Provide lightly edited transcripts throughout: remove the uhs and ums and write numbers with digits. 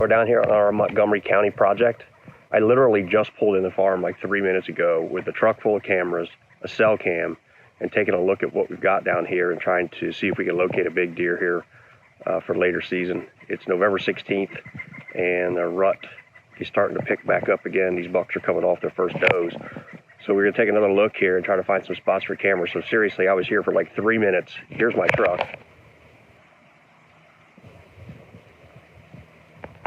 We're down here on our Montgomery County project. I literally just pulled in the farm like 3 minutes ago with a truck full of cameras, a cell cam, and taking a look at what we've got down here and trying to see if we can locate a big deer here for later season. It's November 16th and the rut is starting to pick back up again. These bucks are coming off their first does. So we're gonna take another look here and try to find some spots for cameras. So seriously, I was here for like 3 minutes. Here's my truck.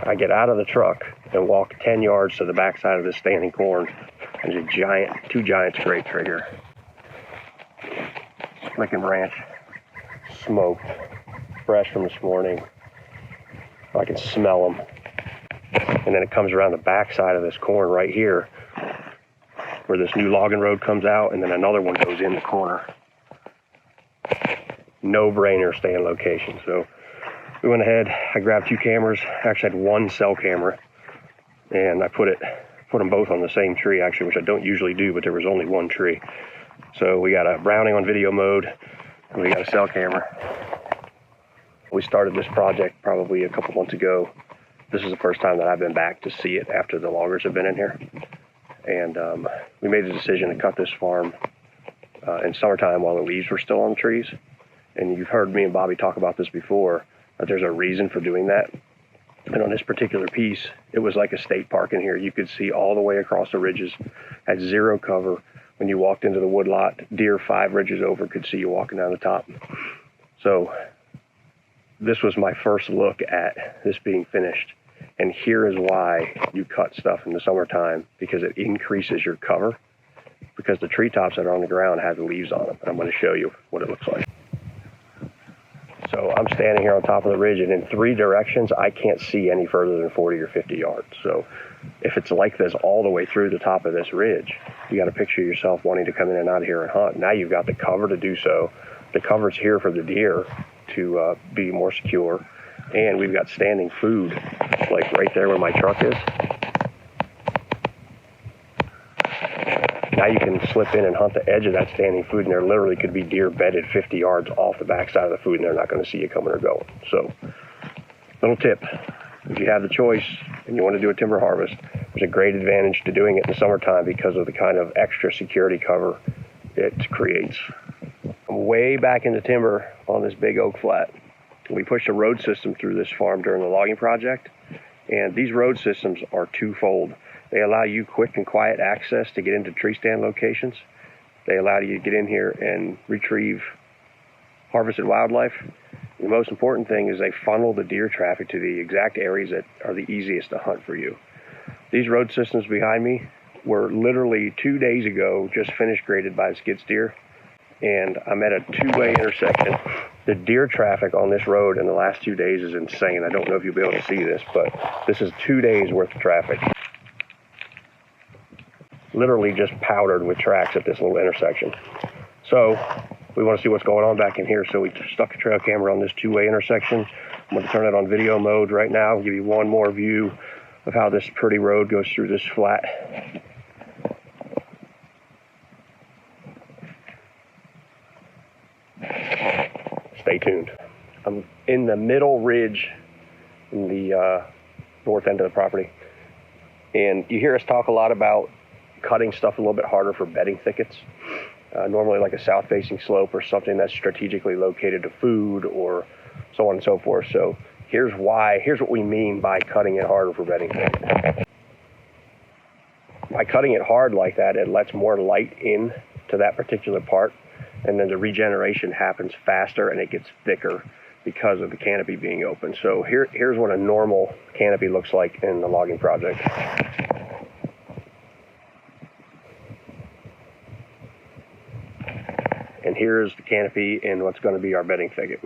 I get out of the truck and walk 10 yards to the backside of this standing corn. There's a giant, two giant scrapes right here. Licking branch, smoked, fresh from this morning. I can smell them. And then it comes around the backside of this corn right here, where this new logging road comes out, and then another one goes in the corner. No brainer, stay in location. So we went ahead, I grabbed two cameras. I actually had one cell camera, and I put them both on the same tree actually, which I don't usually do, but there was only one tree. So we got a Browning on video mode, and we got a cell camera. We started this project probably a couple months ago. This is the first time that I've been back to see it after the loggers have been in here. And we made the decision to cut this farm in summertime while the leaves were still on the trees. And you've heard me and Bobby talk about this before, that there's a reason for doing that. And on this particular piece, it was like a state park in here. You could see all the way across the ridges, had zero cover. When you walked into the woodlot, deer 5 ridges over could see you walking down the top. So this was my first look at this being finished. And here is why you cut stuff in the summertime, because it increases your cover, because the treetops that are on the ground have the leaves on them. And I'm going to show you what it looks like. So I'm standing here on top of the ridge, and in 3 directions, I can't see any further than 40 or 50 yards. So if it's like this all the way through the top of this ridge, you got to picture yourself wanting to come in and out of here and hunt. Now you've got the cover to do so. The cover's here for the deer to be more secure. And we've got standing food, like right there where my truck is. Now you can slip in and hunt the edge of that standing food, and there literally could be deer bedded 50 yards off the backside of the food, and they're not going to see you coming or going. So, little tip, if you have the choice and you want to do a timber harvest, there's a great advantage to doing it in the summertime because of the kind of extra security cover it creates. I'm way back in the timber on this big oak flat. We pushed a road system through this farm during the logging project, and these road systems are twofold. They allow you quick and quiet access to get into tree stand locations. They allow you to get in here and retrieve harvested wildlife. The most important thing is they funnel the deer traffic to the exact areas that are the easiest to hunt for you. These road systems behind me were literally 2 days ago just finished graded by the skid steer, and I'm at a 2-way intersection. The deer traffic on this road in the last 2 days is insane. I don't know if you'll be able to see this, but this is 2 days worth of traffic. Literally just powdered with tracks at this little intersection. So we want to see what's going on back in here. So we stuck a trail camera on this 2-way intersection. I'm going to turn it on video mode right now, give you one more view of how this pretty road goes through this flat. Stay tuned. I'm in the middle ridge in the north end of the property. And you hear us talk a lot about cutting stuff a little bit harder for bedding thickets. Normally like a south-facing slope or something that's strategically located to food or so on and so forth. So here's what we mean by cutting it harder for bedding thickets. By cutting it hard like that, it lets more light in to that particular part, and then the regeneration happens faster and it gets thicker because of the canopy being open. So here's what a normal canopy looks like in the logging project. And here's the canopy in what's going to be our bedding thicket.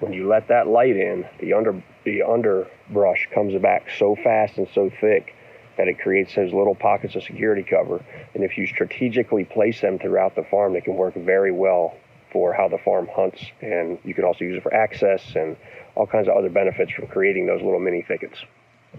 When you let that light in, the underbrush comes back so fast and so thick that it creates those little pockets of security cover. And if you strategically place them throughout the farm, they can work very well for how the farm hunts. And you can also use it for access and all kinds of other benefits from creating those little mini thickets.